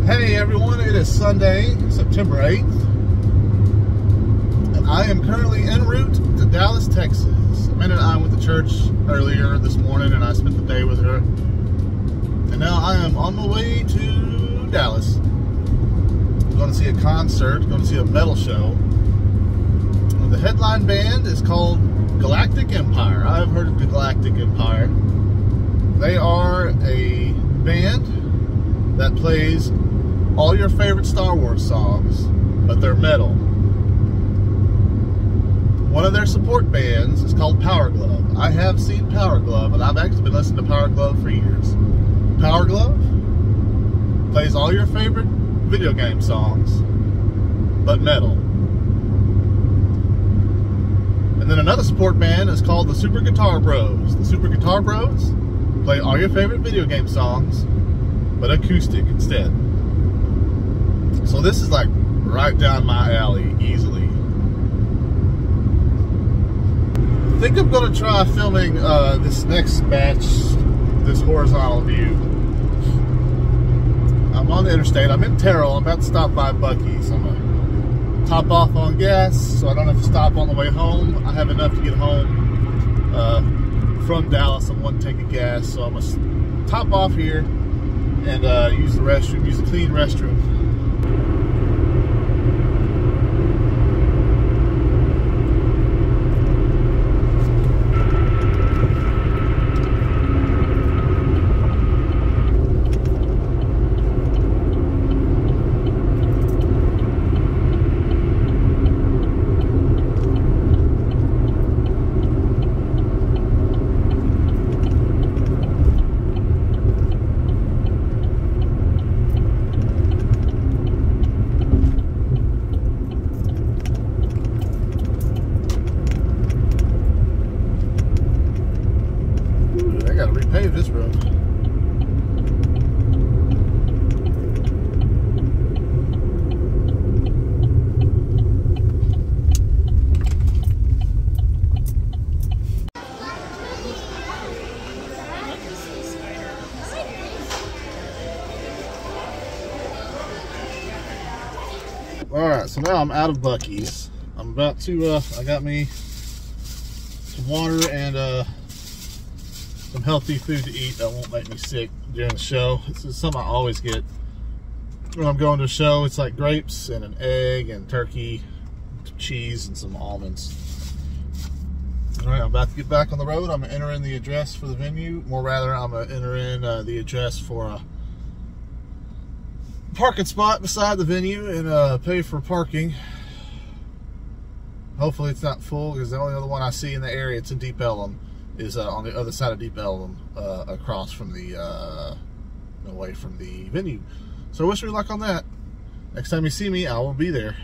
Hey everyone, it is Sunday, September 8th, and I am currently en route to Dallas, Texas. Amanda and I went to church earlier this morning and I spent the day with her. And now I am on my way to Dallas. I'm going to see a concert, going to see a metal show. The headline band is called Galactic Empire. I've heard of the Galactic Empire. They are a band that plays all your favorite Star Wars songs, but they're metal. One of their support bands is called Power Glove. I have seen Power Glove, and I've actually been listening to Power Glove for years. Power Glove plays all your favorite video game songs, but metal. And then another support band is called the Super Guitar Bros. The Super Guitar Bros play all your favorite video game songs, but acoustic instead. So this is like right down my alley, easily. I think I'm going to try filming this next batch, this horizontal view. I'm on the interstate. I'm in Terrell. I'm about to stop by Buc-ee's. I'm going to top off on gas so I don't have to stop on the way home. I have enough to get home from Dallas. I'm going to take a gas, so I'm going to top off here and use the restroom, use a clean restroom. Repave this road. Alright, so now I'm out of Buc-ee's. I'm about to, I got me some water and some healthy food to eat that won't make me sick during the show. This is something I always get when I'm going to a show. It's like grapes and an egg and turkey, cheese, and some almonds. Alright, I'm about to get back on the road. I'm going to enter in the address for the venue. More rather, I'm going to enter in the address for a parking spot beside the venue and pay for parking. Hopefully it's not full, because the only other one I see in the area, it's in Deep Ellum, is on the other side of Deep Ellum, across from the away from the venue. So wish me luck on that. Next time you see me, I will be there.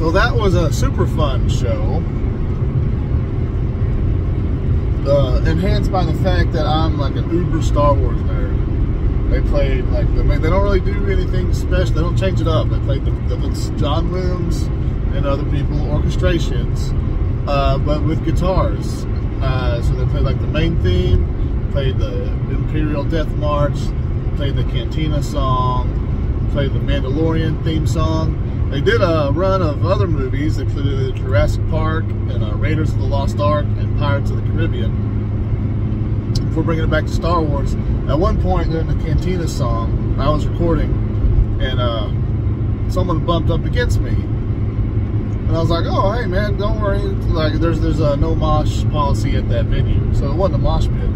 So that was a super fun show. Enhanced by the fact that I'm like an uber Star Wars nerd. They played like, they don't really do anything special. They don't change it up. They played the John Williams and other people orchestrations, but with guitars. So they played like the main theme, played the Imperial Death March, played the Cantina song, played the Mandalorian theme song. They did a run of other movies. They played Jurassic Park and Raiders of the Lost Ark and Pirates of the Caribbean. Before bringing it back to Star Wars, at one point during the Cantina song, I was recording, and someone bumped up against me, and I was like, "Oh, hey man, don't worry. Like, there's a no mosh policy at that venue, so it wasn't a mosh pit."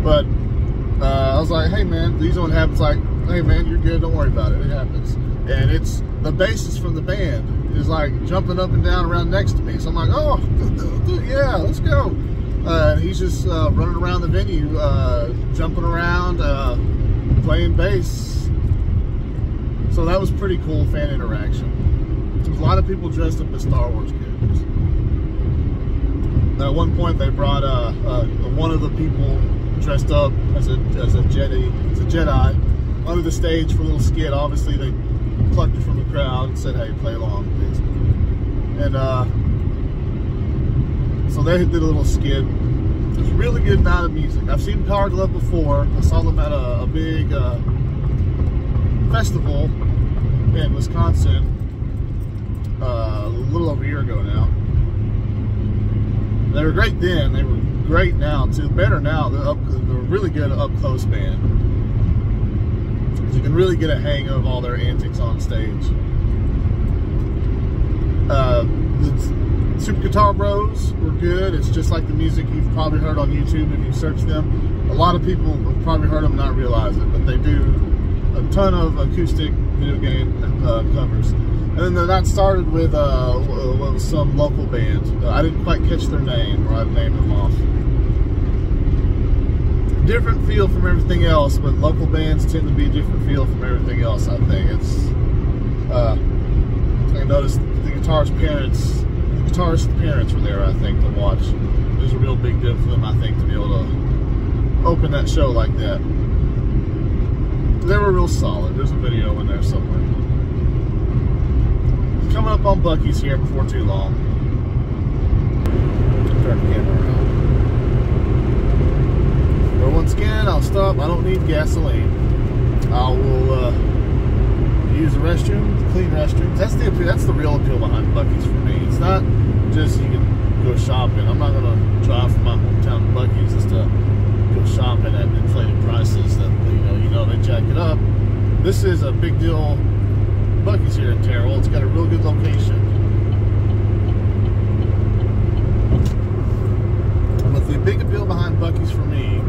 But I was like, "Hey man, these don't happen." It's like, "Hey man, you're good. Don't worry about it. It happens." And it's the bassist from the band is like jumping up and down around next to me, so I'm like, "Oh, dude, yeah, let's go." And he's just running around the venue, jumping around, playing bass. So that was pretty cool fan interaction. There was a lot of people dressed up as Star Wars characters. At one point, they brought one of the people dressed up as a Jedi onto the stage for a little skit. Obviously, they plucked it from the crowd and said, "Hey, play along, please." And so they did a little skit. It was a really good night of music. I've seen Power Glove before. I saw them at a big festival in Wisconsin a little over a year ago now. They were great then. They were great now too. Better now. They're a really good up-close band. You can really get a hang of all their antics on stage. The Super Guitar Bros were good. It's just like the music you've probably heard on YouTube if you search them. A lot of people have probably heard them and not realize it, but they do a ton of acoustic video game covers. And then that started with some local band. I didn't quite catch their name, or I'd name them off. Different feel from everything else, but local bands tend to be a different feel from everything else, I think. I noticed the guitarist's parents were there, I think, to watch. It was a real big deal for them, I think, to be able to open that show like that. They were real solid. There's a video in there somewhere. Coming up on Buc-ee's here before too long. Turn the camera around. But once again, I'll stop. I don't need gasoline. I will use the restroom, clean restrooms. That's the real appeal behind Buc-ee's for me. It's not just you can go shopping. I'm not gonna drive from my hometown to Buc-ee's just to go shopping at inflated prices that they jack it up. This is a big deal. Buc-ee's here in Terrell. It's got a real good location. But the big appeal behind Buc-ee's for me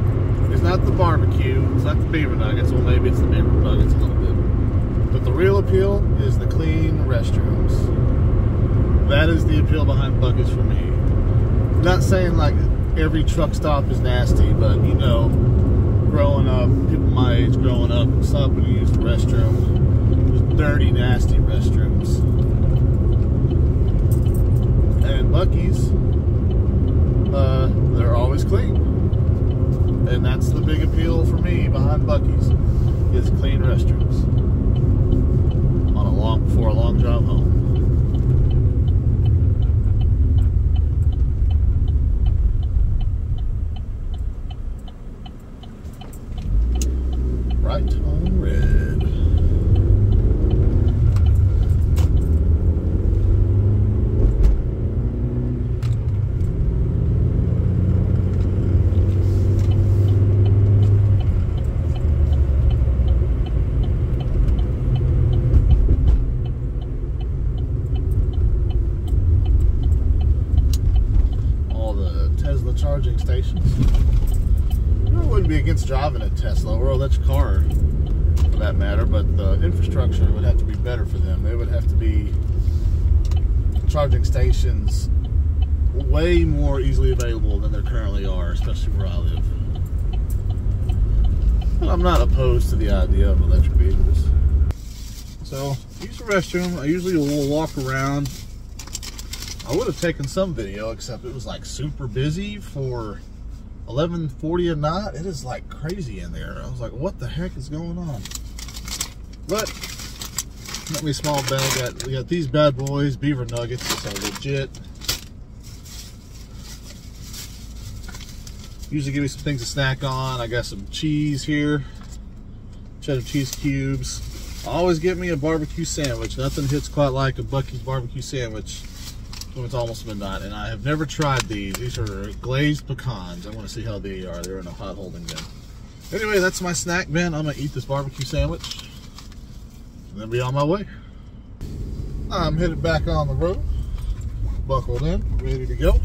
is not the barbecue. It's not the beaver nuggets. Well, maybe it's the beaver nuggets a little bit. But the real appeal is the clean restrooms. That is the appeal behind Buc-ee's for me. I'm not saying like every truck stop is nasty, but growing up, people my age growing up, stopping to use the restroom, there's dirty, nasty restrooms. And Buc-ee's, they're always clean. And that's the big appeal for me behind Buc-ee's, is clean restrooms. Before a long drive home. Right on red. Charging stations. I wouldn't be against driving a Tesla or electric car for that matter, but the infrastructure would have to be better for them. They would have to be charging stations way more easily available than there currently are, especially where I live. But I'm not opposed to the idea of electric vehicles. So, use the restroom. I usually will walk around I would have taken some video, except it was like super busy for 11:40 at night. It is like crazy in there. I was like, what the heck is going on? But got me a small bag. We got these bad boys, beaver nuggets, so legit. Usually give me some things to snack on. I got some cheese here, cheddar cheese cubes. Always get me a barbecue sandwich. Nothing hits quite like a Bucky's barbecue sandwich when it's almost midnight. And I have never tried these. These are glazed pecans. I want to see how they are. They're in a hot holding bin. Anyway, that's my snack bin. I'm gonna eat this barbecue sandwich and then be on my way. I'm headed back on the road, buckled in, ready to go.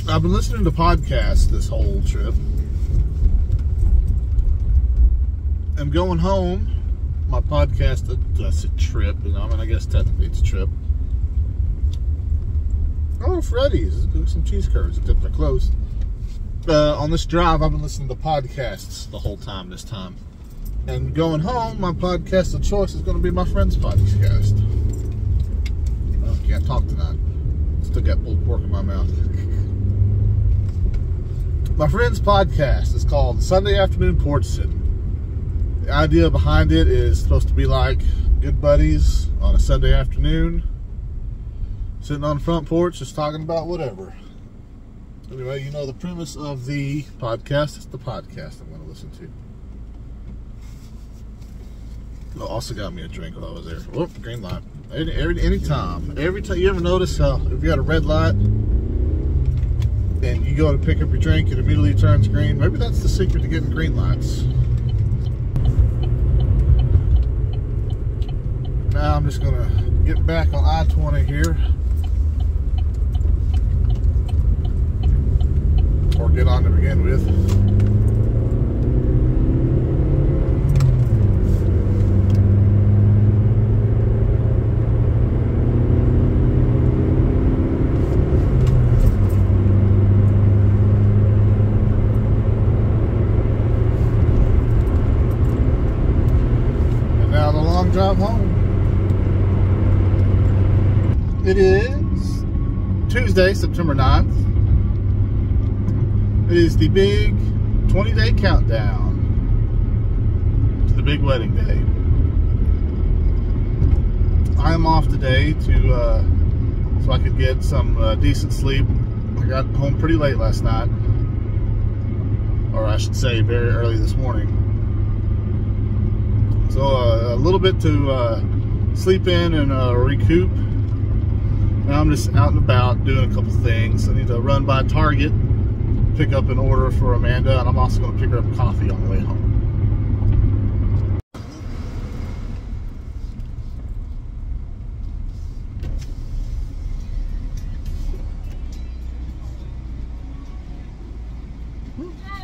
I've been listening to podcasts this whole trip. I'm going home. My podcast, that's a trip. I mean, I guess technically it's a trip. Oh, Freddy's. Let's do some cheese curds, except they're closed. On this drive, I've been listening to podcasts the whole time this time. And going home, my podcast of choice is going to be my friend's podcast. Oh, can't talk tonight. Still got pulled pork in my mouth. My friend's podcast is called Sunday Afternoon Porch Sitting. The idea behind it is supposed to be like good buddies on a Sunday afternoon, sitting on the front porch, just talking about whatever. Anyway, you know the premise of the podcast. It's the podcast I'm going to listen to. I also got me a drink while I was there. Whoop, green light. Anytime. Every time. You ever notice how if you got a red light and you go to pick up your drink, it immediately turns green? Maybe that's the secret to getting green lights. Now I'm just going to get back on I-20 here. Or get on to begin with. Drive home. It is Tuesday, September 9th. It is the big 20-day countdown to the big wedding day. I am off today to so I could get some decent sleep. I got home pretty late last night, or I should say very early this morning. So a little bit to sleep in and recoup. Now I'm just out and about doing a couple things. I need to run by Target, pick up an order for Amanda, and I'm also going to pick her up coffee on the way home.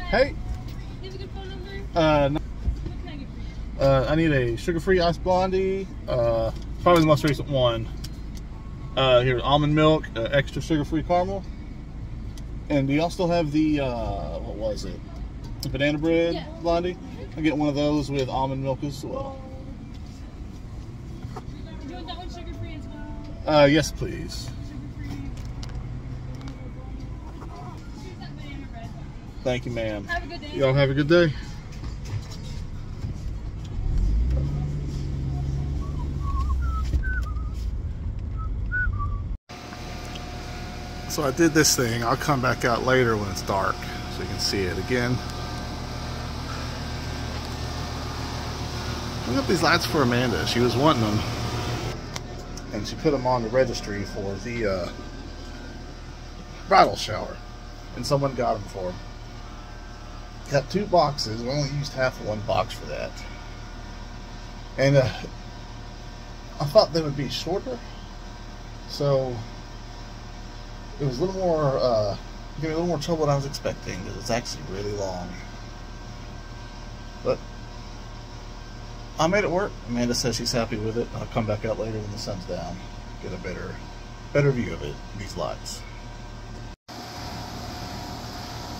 Hi. Hey. Do you have a good phone number? No. What can I get for you? I need a sugar-free iced blondie. Probably the most recent one. Here's almond milk, extra sugar-free caramel. And do y'all still have the, what was it? The banana bread blondie? I'll get one of those with almond milk as well. Do you want that one sugar-free as well? Yes, please. Sugar-free. Here's that banana bread. Thank you, ma'am. Have a good day. Y'all have a good day. So I did this thing. I'll come back out later when it's dark so you can see it again. I got these lights for Amanda. She was wanting them. And she put them on the registry for the bridal shower. And someone got them for her. Got 2 boxes. We only used half of one box for that. And I thought they would be shorter. So it was a little more, gave me a little more trouble than I was expecting, because it's actually really long. But I made it work. Amanda says she's happy with it. I'll come back out later when the sun's down, get a better view of it, these lights.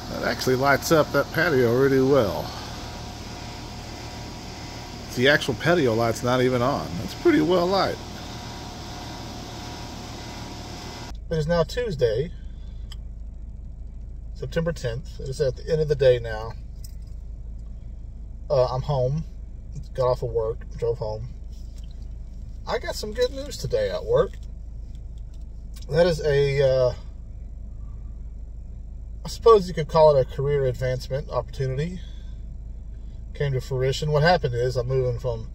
That actually lights up that patio really well. The actual patio light's not even on. It's pretty well light. It is now Tuesday, September 10th. It is at the end of the day now. I'm home. Got off of work, drove home. I got some good news today at work. That is I suppose you could call it a career advancement opportunity. Came to fruition. What happened is I'm moving from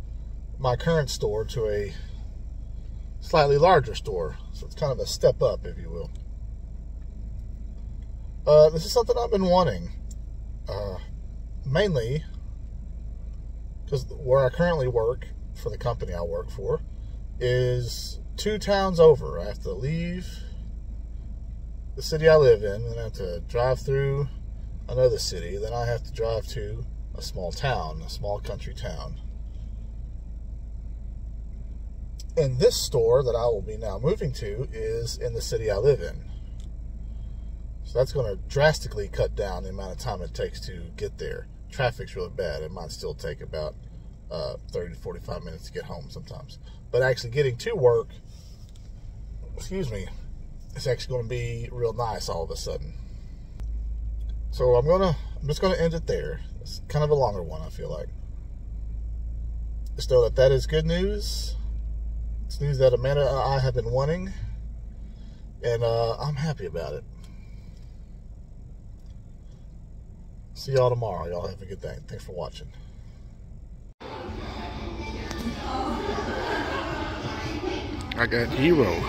my current store to a slightly larger store. So it's kind of a step up, if you will. This is something I've been wanting. Mainly because where I currently work, for the company I work for, is 2 towns over. I have to leave the city I live in, then I have to drive through another city, then I have to drive to a small town, a small country town. And this store that I will be now moving to is in the city I live in. So that's going to drastically cut down the amount of time it takes to get there. Traffic's really bad. It might still take about 30 to 45 minutes to get home sometimes. But actually getting to work, it's actually going to be real nice all of a sudden. So I'm just going to end it there. It's kind of a longer one, I feel like. Just know that is good news. It's news that Amanda and I have been wanting. And I'm happy about it. See y'all tomorrow. Y'all have a good day. Thanks for watching. I got Hero.